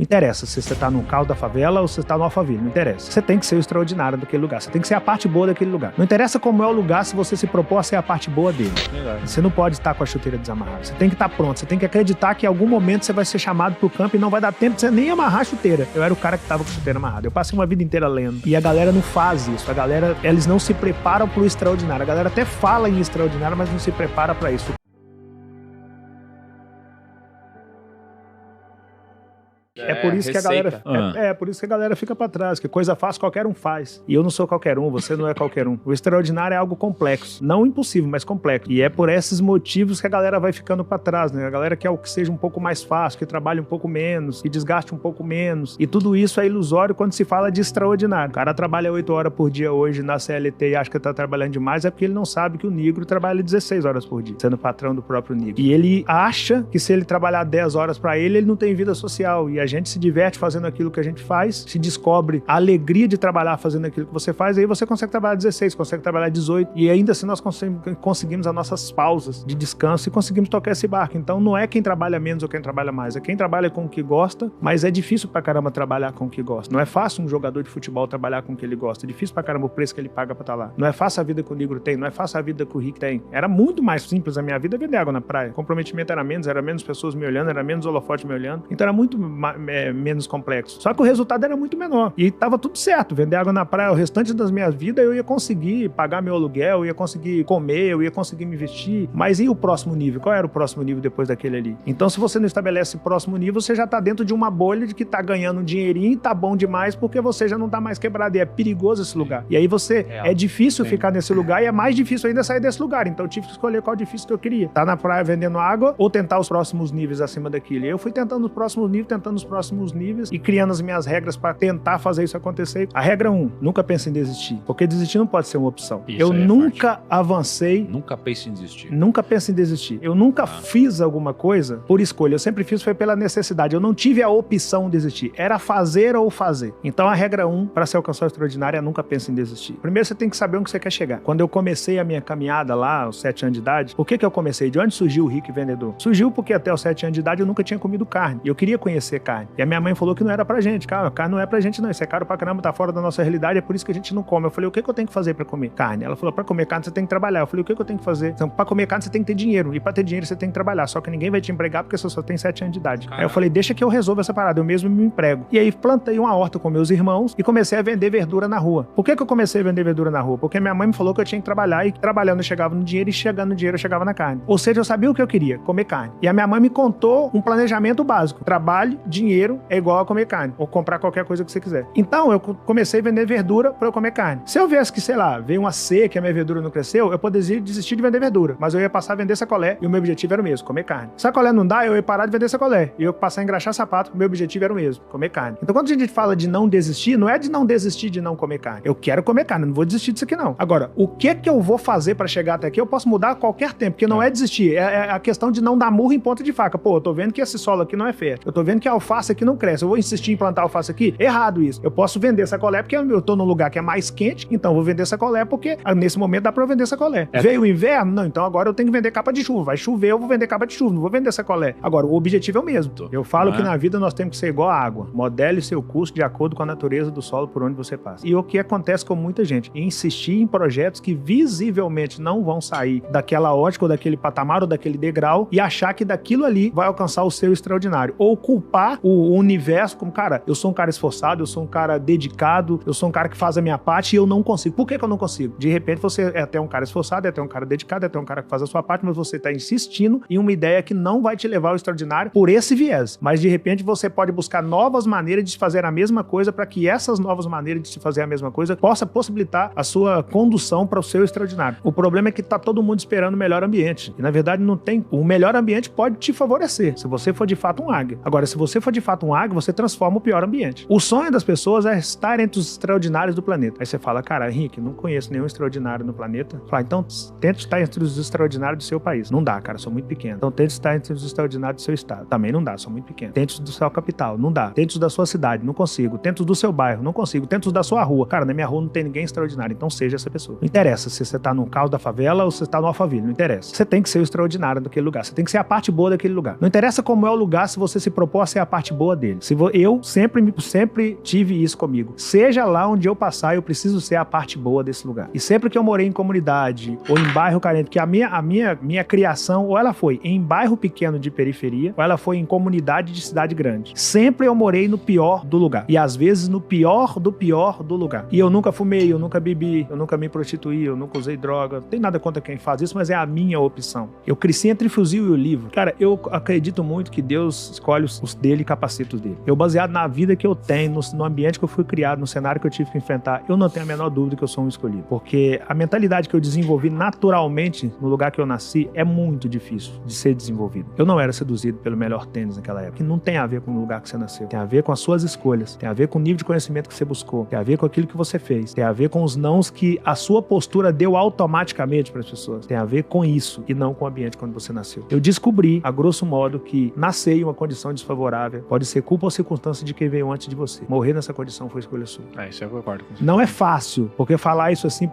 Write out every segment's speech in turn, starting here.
interessa se você tá no caos da favela ou se você tá no Alphaville, não interessa. Você tem que ser o extraordinário daquele lugar, você tem que ser a parte boa daquele lugar. Não interessa como é o lugar se você se propor a ser a parte boa dele. Você não pode estar com a chuteira desamarrada, você tem que estar pronto, você tem que acreditar que em algum momento você vai ser chamado pro campo e não vai dar tempo de você nem amarrar a chuteira. Eu era o cara que tava com a chuteira amarrada, eu passei uma vida inteira lendo. E a galera não faz isso, a galera, eles não se preparam pro extraordinário. A galera até fala em extraordinário, mas não se prepara pra isso. É por isso que a galera por isso que a galera fica pra trás, que coisa fácil qualquer um faz. E eu não sou qualquer um, você não é qualquer um. O extraordinário é algo complexo, não impossível, mas complexo. E é por esses motivos que a galera vai ficando pra trás, né? A galera quer o que seja um pouco mais fácil, que trabalhe um pouco menos, que desgaste um pouco menos. E tudo isso é ilusório quando se fala de extraordinário. O cara trabalha 8 horas por dia hoje na CLT e acha que tá trabalhando demais, é porque ele não sabe que o negro trabalha 16 horas por dia, sendo patrão do próprio negro. E ele acha que se ele trabalhar 10 horas pra ele não tem vida social. E a gente se diverte fazendo aquilo que a gente faz, se descobre a alegria de trabalhar fazendo aquilo que você faz, aí você consegue trabalhar 16, consegue trabalhar 18, e ainda assim nós conseguimos as nossas pausas de descanso e conseguimos tocar esse barco. Então não é quem trabalha menos ou quem trabalha mais, é quem trabalha com o que gosta, mas é difícil pra caramba trabalhar com o que gosta. Não é fácil um jogador de futebol trabalhar com o que ele gosta, é difícil pra caramba o preço que ele paga pra estar lá. Não é fácil a vida que o negro tem, não é fácil a vida que o rico tem. Era muito mais simples a minha vida vender água na praia. O comprometimento era menos pessoas me olhando, era menos holofote me olhando. Então era muito menos complexo. Só que o resultado era muito menor. E tava tudo certo. Vender água na praia, o restante das minhas vidas, eu ia conseguir pagar meu aluguel, eu ia conseguir comer, eu ia conseguir me vestir. Mas e o próximo nível? Qual era o próximo nível depois daquele ali? Então, se você não estabelece o próximo nível, você já tá dentro de uma bolha de que tá ganhando um dinheirinho e tá bom demais porque você já não tá mais quebrado. E é perigoso esse lugar. E aí é difícil ficar nesse lugar e é mais difícil ainda sair desse lugar. Então, eu tive que escolher qual difícil que eu queria. Tá na praia vendendo água ou tentar os próximos níveis acima daquilo. E eu fui tentando os próximos níveis, e criando as minhas regras para tentar fazer isso acontecer. A regra 1, nunca pense em desistir, porque desistir não pode ser uma opção. Isso eu nunca avancei. Nunca pense em desistir. Nunca pense em desistir. Eu nunca fiz alguma coisa por escolha, eu sempre fiz foi pela necessidade. Eu não tive a opção de desistir, era fazer ou fazer. Então a regra 1 para se alcançar o extraordinário é nunca pense em desistir. Primeiro você tem que saber onde você quer chegar. Quando eu comecei a minha caminhada lá, aos 7 anos de idade, por que eu comecei? De onde surgiu o rico e vendedor? Surgiu porque até os 7 anos de idade eu nunca tinha comido carne. E eu queria conhecer carne. E a minha mãe falou que não era pra gente, cara, carne não é pra gente não, isso é caro pra caramba, tá fora da nossa realidade, é por isso que a gente não come. Eu falei, o que eu tenho que fazer pra comer carne? Ela falou, pra comer carne você tem que trabalhar. Eu falei, o que eu tenho que fazer? Então, pra comer carne você tem que ter dinheiro, e pra ter dinheiro você tem que trabalhar, só que ninguém vai te empregar porque você só tem 7 anos de idade. Caramba. Aí eu falei, deixa que eu resolvo essa parada, eu mesmo me emprego. E aí plantei uma horta com meus irmãos e comecei a vender verdura na rua. Por que eu comecei a vender verdura na rua? Porque minha mãe me falou que eu tinha que trabalhar, e trabalhando eu chegava no dinheiro, e chegando no dinheiro eu chegava na carne. Ou seja, eu sabia o que eu queria, comer carne. E a minha mãe me contou um planejamento básico: trabalho, dinheiro é igual a comer carne, ou comprar qualquer coisa que você quiser. Então eu comecei a vender verdura pra eu comer carne. Se eu viesse que, sei lá, veio uma seca e a minha verdura não cresceu, eu poderia desistir de vender verdura, mas eu ia passar a vender sacolé e o meu objetivo era o mesmo, comer carne. Sacolé não dá, eu ia parar de vender sacolé e eu ia passar a engraxar sapato, o meu objetivo era o mesmo, comer carne. Então quando a gente fala de não desistir, não é de não desistir de não comer carne. Eu quero comer carne, não vou desistir disso aqui não. Agora, o que eu vou fazer pra chegar até aqui, eu posso mudar a qualquer tempo, porque não é desistir, é a questão de não dar murro em ponta de faca. Pô, eu tô vendo que esse solo aqui não é fértil, eu tô vendo que a alface aqui não cresce, eu vou insistir em plantar alface aqui? Errado isso. Eu posso vender sacolé porque eu tô num lugar que é mais quente, então eu vou vender sacolé porque nesse momento dá pra eu vender sacolé. Veio o inverno? Não, então agora eu tenho que vender capa de chuva. Vai chover, eu vou vender capa de chuva, não vou vender sacolé. Agora, o objetivo é o mesmo. Eu falo que na vida nós temos que ser igual a água. Modele seu curso de acordo com a natureza do solo por onde você passa. E o que acontece com muita gente? Insistir em projetos que visivelmente não vão sair daquela ótica ou daquele patamar ou daquele degrau e achar que daquilo ali vai alcançar o seu extraordinário. Ou culpar o universo como, cara, eu sou um cara esforçado, eu sou um cara dedicado, eu sou um cara que faz a minha parte e eu não consigo. Por que eu não consigo? De repente você é até um cara esforçado, é até um cara dedicado, é até um cara que faz a sua parte, mas você tá insistindo em uma ideia que não vai te levar ao extraordinário por esse viés. Mas de repente você pode buscar novas maneiras de fazer a mesma coisa para que essas novas maneiras de se fazer a mesma coisa possa possibilitar a sua condução para o seu extraordinário. O problema é que tá todo mundo esperando o melhor ambiente. E na verdade não tem. O melhor ambiente pode te favorecer, se você for de fato um águia. Agora, se você for de fato um águia, você transforma o pior ambiente. O sonho das pessoas é estar entre os extraordinários do planeta. Aí você fala, cara, Henrique, não conheço nenhum extraordinário no planeta. Fala, então tente estar entre os extraordinários do seu país. Não dá, cara, sou muito pequeno. Então tente estar entre os extraordinários do seu estado. Também não dá, sou muito pequeno. Tente os do seu capital. Não dá. Tente os da sua cidade. Não consigo. Tente os do seu bairro. Não consigo. Tente os da sua rua. Cara, na minha rua não tem ninguém extraordinário. Então seja essa pessoa. Não interessa se você tá no caos da favela ou se você tá no Alphaville. Não interessa. Você tem que ser o extraordinário daquele lugar. Você tem que ser a parte boa daquele lugar. Não interessa como é o lugar se você se propor a ser a parte parte boa dele. Eu sempre tive isso comigo. Seja lá onde eu passar, eu preciso ser a parte boa desse lugar. E sempre que eu morei em comunidade ou em bairro carente, porque a minha criação, ou ela foi em bairro pequeno de periferia, ou ela foi em comunidade de cidade grande. Sempre eu morei no pior do lugar. E às vezes no pior do lugar. E eu nunca fumei, eu nunca bebi, eu nunca me prostituí, eu nunca usei droga. Não tem nada contra quem faz isso, mas é a minha opção. Eu cresci entre o fuzil e o livro. Cara, eu acredito muito que Deus escolhe os dele e capacita os dele. Eu, baseado na vida que eu tenho, no ambiente que eu fui criado, no cenário que eu tive que enfrentar, eu não tenho a menor dúvida que eu sou um escolhido. Porque a mentalidade que eu desenvolvi naturalmente no lugar que eu nasci é muito difícil de ser desenvolvido. Eu não era seduzido pelo melhor tênis naquela época, que não tem a ver com o lugar que você nasceu. Tem a ver com as suas escolhas, tem a ver com o nível de conhecimento que você buscou, tem a ver com aquilo que você fez, tem a ver com os nãos que a sua postura deu automaticamente para as pessoas. Tem a ver com isso e não com o ambiente quando você nasceu. Eu descobri, a grosso modo, que nascer em uma condição desfavorável pode ser culpa ou circunstância de quem veio antes de você. Morrer nessa condição foi escolha sua. Isso eu concordo com você. Não é fácil, porque falar isso assim,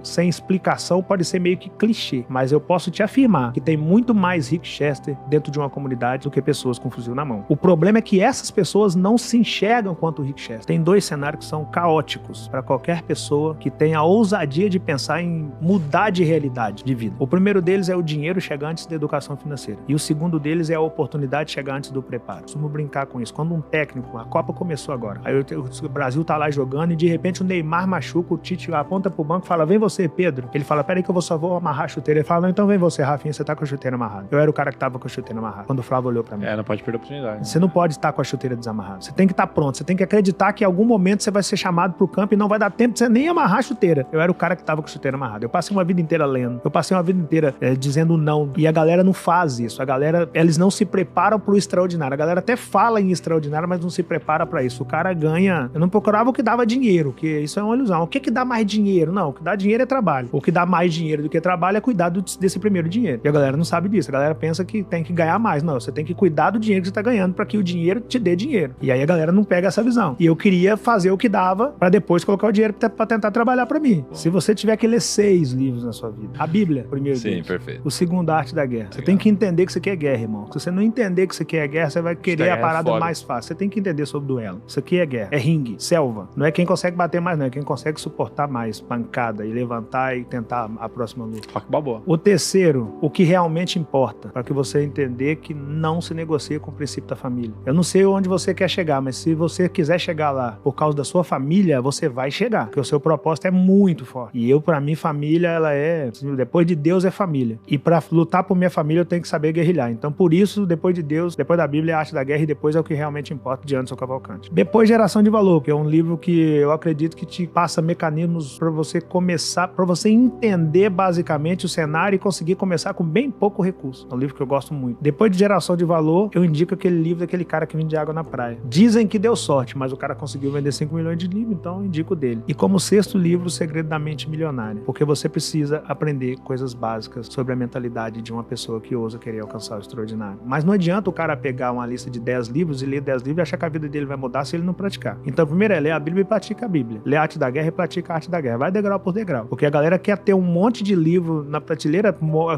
sem explicação pode ser meio que clichê, mas eu posso te afirmar que tem muito mais Rick Chester dentro de uma comunidade do que pessoas com fuzil na mão. O problema é que essas pessoas não se enxergam quanto o Rick Chester. Tem dois cenários que são caóticos para qualquer pessoa que tenha a ousadia de pensar em mudar de realidade de vida. O primeiro deles é o dinheiro chegar antes da educação financeira. E o segundo deles é a oportunidade chegar antes do preparo. Vamos brincar com isso. Quando um técnico, a Copa começou agora, aí o Brasil tá lá jogando e de repente o Neymar machuca, o Tite aponta pro banco e fala, vem você, Pedro. Ele fala, peraí que eu só vou amarrar a chuteira. Ele fala, não, então vem você, Rafinha, você tá com a chuteira amarrada. Eu era o cara que tava com a chuteira amarrada. Quando o Flávio olhou pra mim. Não pode perder a oportunidade. Você não pode estar com a chuteira desamarrada. Você tem que estar pronto. Você tem que acreditar que em algum momento você vai ser chamado pro campo e não vai dar tempo de você nem amarrar a chuteira. Eu era o cara que tava com a chuteira amarrada. Eu passei uma vida inteira lendo. Eu passei uma vida inteira dizendo não. E a galera não faz isso. A galera, eles não se preparam pro extraordinário. A galera até fala em extraordinário, mas não se prepara pra isso. O cara ganha... Eu não procurava o que dava dinheiro, que isso é uma ilusão. O que dá mais dinheiro? Não, o que dá dinheiro é trabalho. O que dá mais dinheiro do que trabalho é cuidar desse primeiro dinheiro. E a galera não sabe disso. A galera pensa que tem que ganhar mais. Não, você tem que cuidar do dinheiro que você tá ganhando pra que o dinheiro te dê dinheiro. E aí a galera não pega essa visão. E eu queria fazer o que dava pra depois colocar o dinheiro pra tentar trabalhar pra mim. Bom. Se você tiver que ler 6 livros na sua vida. A Bíblia, primeiro deles. Sim, perfeito. O segundo, a arte da guerra. Você tem que entender que isso aqui é guerra, irmão. Se você não entender que isso aqui é guerra, você vai querer a parada mais fácil. Você tem que entender sobre duelo. Isso aqui é guerra. É ringue, selva. Não é quem consegue bater mais, não. É quem consegue suportar mais pancada e levantar e tentar a próxima luta. Rock Balboa. O terceiro, o que realmente importa, para que você entender que não se negocia com o princípio da família. Eu não sei onde você quer chegar, mas se você quiser chegar lá por causa da sua família, você vai chegar, porque o seu propósito é muito forte. E pra mim, família, ela é, depois de Deus, é família. E pra lutar por minha família, eu tenho que saber guerrilhar. Então, por isso, depois de Deus, depois da Bíblia, é a arte da guerra e depois é o que realmente importa de Anderson Cavalcante. Depois, Geração de Valor, que é um livro que eu acredito que te passa mecanismos pra você começar, pra você entender basicamente o cenário e conseguir começar com bem pouco recurso. É um livro que eu gosto muito. Depois de Geração de Valor, eu indico aquele livro daquele cara que vende água na praia. Dizem que deu sorte, mas o cara conseguiu vender 5 milhões de livros, então eu indico dele. E como sexto livro, O Segredo da Mente Milionária, porque você precisa aprender coisas básicas sobre a mentalidade de uma pessoa que ousa querer alcançar o extraordinário. Mas não adianta o cara pegar uma lista de 10 livros e ler 10 livros e achar que a vida dele vai mudar se ele não praticar. Então, primeiro é ler a Bíblia e pratica a Bíblia. Lê a arte da guerra e pratica a arte da guerra. Vai degrau por degrau. Porque a galera quer ter um monte de livro na prateleira,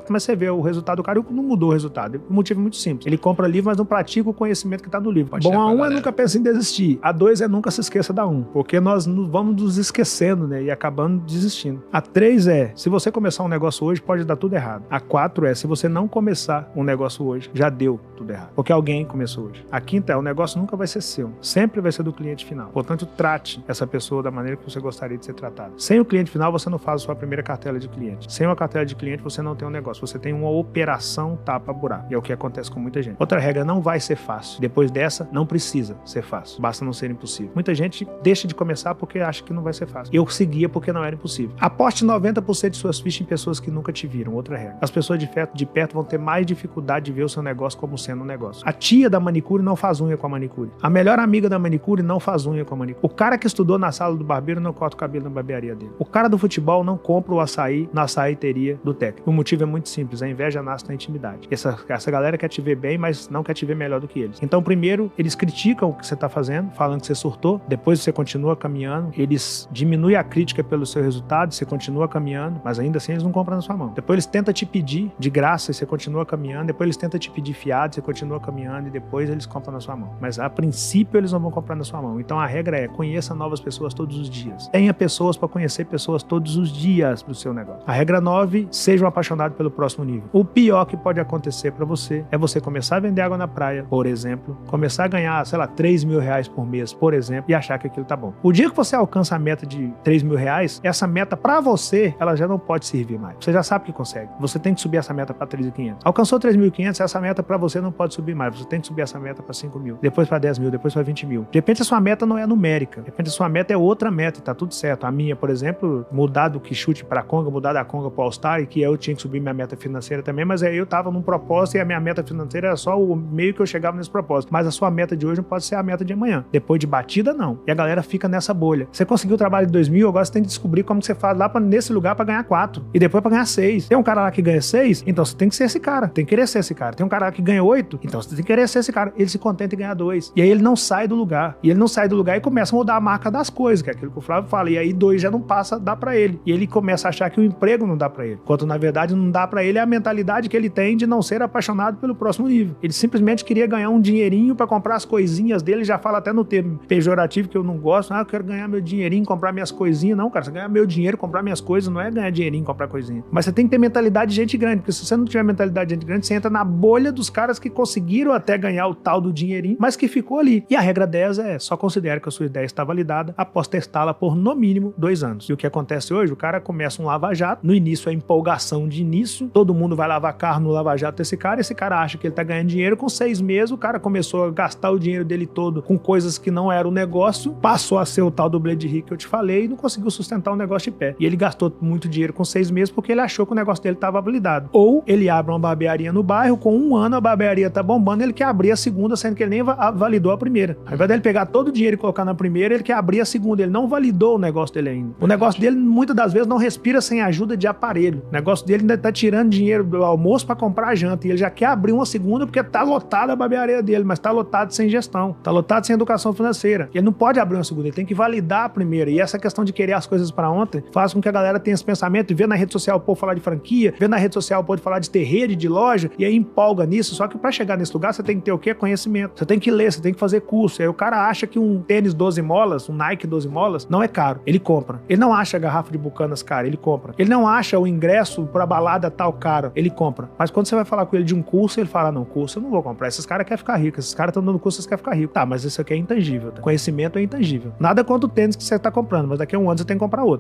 mas você vê o resultado do cara não mudou o resultado. O motivo é muito simples. Ele compra livro, mas não pratica o conhecimento que está no livro. Bom, a 1 é nunca pensa em desistir. A 2 é nunca se esqueça da 1. Porque nós vamos nos esquecendo, né? E acabando desistindo. A 3 é, se você começar um negócio hoje, pode dar tudo errado. A 4 é, se você não começar um negócio hoje, já deu tudo errado. Porque alguém começou hoje. A 5ª é, o negócio nunca vai ser seu. Sempre vai ser do cliente final. Portanto, trate essa pessoa da maneira que você gostaria de ser tratado. Sem o cliente final, você não faz a sua primeira cartela de cliente. Sem uma cartela de cliente, você não tem um negócio. Você tem uma operação tapa-buraco. E é o que acontece com muita gente. Outra regra, não vai ser fácil. Depois dessa, não precisa ser fácil. Basta não ser impossível. Muita gente deixa de começar porque acha que não vai ser fácil. Eu seguia porque não era impossível. Aposte 90% de suas fichas em pessoas que nunca te viram. Outra regra. As pessoas de perto vão ter mais dificuldade de ver o seu negócio como sendo um negócio. A tia da manicure não faz unha com a manicure. A melhor amiga da manicure não faz unha com a manicure. O cara que estudou na sala do barbeiro não corta o cabelo na barbearia dele. O cara do futebol não compra o açaí na açaiteria do técnico. O motivo é muito simples. A inveja nasce na intimidade. Essa galera quer te ver bem, mas não quer te ver melhor do que eles. Então, primeiro, eles criticam o que você está fazendo, falando que você surtou. Depois você continua caminhando. Eles diminuem a crítica pelo seu resultado, você continua caminhando, mas ainda assim eles não compram na sua mão. Depois eles tentam te pedir de graça e você continua caminhando. Depois eles tentam te pedir fiado, você continua caminhando. depois eles compram na sua mão. Mas a princípio eles não vão comprar na sua mão. Então a regra é: conheça novas pessoas todos os dias. Tenha pessoas para conhecer pessoas todos os dias pro seu negócio. A regra 9, seja um apaixonado pelo próximo nível. O pior que pode acontecer para você é você começar a vender água na praia, por exemplo, começar a ganhar, sei lá, 3 mil reais por mês, por exemplo, e achar que aquilo tá bom. O dia que você alcança a meta de 3 mil reais, essa meta para você, ela já não pode servir mais. Você já sabe que consegue. Você tem que subir essa meta para 3.500. Alcançou 3.500, essa meta para você não pode subir mais. Você tem que subir essa meta para 5 mil, depois para 10 mil, depois para 20 mil. De repente a sua meta não é numérica. De repente a sua meta é outra meta e tá tudo certo. A minha, por exemplo, mudar do Quixote para Conga, mudar da Conga para All Star, e que eu tinha que subir minha meta financeira também, mas aí eu tava num propósito e a minha meta financeira era só o meio que eu chegava nesse propósito. Mas a sua meta de hoje não pode ser a meta de amanhã. Depois de batida, não. E a galera fica nessa bolha. Você conseguiu o trabalho de 2.000, agora você tem que descobrir como que você faz lá nesse lugar para ganhar 4. E depois para ganhar 6. Tem um cara lá que ganha 6, então você tem que ser esse cara. Tem que querer ser esse cara. Tem um cara lá que ganha 8, então você tem que querer ser esse cara. Ele se contenta em ganhar 2. E aí ele não sai do lugar. E ele não sai do lugar e começa a mudar a marca das coisas, que é aquilo que o Flávio fala. E aí 2 já não passa, dá para ele. E ele começa a achar que o emprego não dá para ele. Enquanto na verdade não dá para ele a mentalidade que ele tem de não ser apaixonado pelo próximo nível. Ele simplesmente queria ganhar um dinheirinho para comprar as coisinhas dele. Já fala até no termo pejorativo que eu não gosto. Eu quero ganhar meu dinheirinho, comprar minhas coisinhas. Não, cara, você ganhar meu dinheiro, comprar minhas coisas, não é ganhar dinheirinho, comprar coisinha. Mas você tem que ter mentalidade de gente grande, porque se você não tiver mentalidade de gente grande, você entra na bolha dos caras que conseguiram até ganhar o tal do dinheirinho, mas que ficou ali. E a regra 10 é: só considere que a sua ideia está validada após testá-la por no mínimo 2 anos. E o que acontece hoje? O cara começa um lava-jato, no início é empolgação de início, todo mundo vai lavar carro no lava-jato desse cara, esse cara acha que ele tá ganhando dinheiro, com 6 meses o cara começou a gastar o dinheiro dele todo com coisas que não era o negócio, passou a ser o tal do Blade Rick que eu te falei e não conseguiu sustentar o negócio de pé. E ele gastou muito dinheiro com 6 meses porque ele achou que o negócio dele estava validado. Ou ele abre uma barbearia no bairro, com 1 ano a barbearia tá bombando, ele quer abrir a segunda, sendo que ele nem validou a primeira. Ao invés dele pegar todo o dinheiro e colocar na primeira, ele quer abrir a segunda, ele não validou o negócio dele ainda. O negócio dele, muitas das vezes, não respira sem ajuda de aparelho. O negócio dele ainda tá tirando dinheiro do almoço para comprar a janta, e ele já quer abrir uma segunda porque tá lotada a barbearia dele, mas tá lotado sem gestão, tá lotado sem educação financeira. Ele não pode abrir uma segunda, ele tem que validar a primeira. E essa questão de querer as coisas para ontem faz com que a galera tenha esse pensamento e vê na rede social o povo falar de franquia, vê na rede social o povo falar de ter rede, de loja, e aí empolga nisso. Só que para chegar nesse lugar você tem que ter o quê? Conhecimento. Você tem que ler, você tem que fazer curso. E aí o cara acha que um tênis 12 molas, um Nike 12 molas, não é caro. Ele compra. Ele não acha a garrafa de Bucanas cara, ele compra. Ele não acha o ingresso pra balada tal caro, ele compra. Mas quando você vai falar com ele de um curso, ele fala: não, curso eu não vou comprar. Esses caras querem ficar ricos, esses caras estão dando curso, eles querem ficar ricos. Tá, mas isso aqui é intangível. Tá? Conhecimento é intangível. Nada contra o tênis que você tá comprando, mas daqui a 1 ano você tem que comprar outro.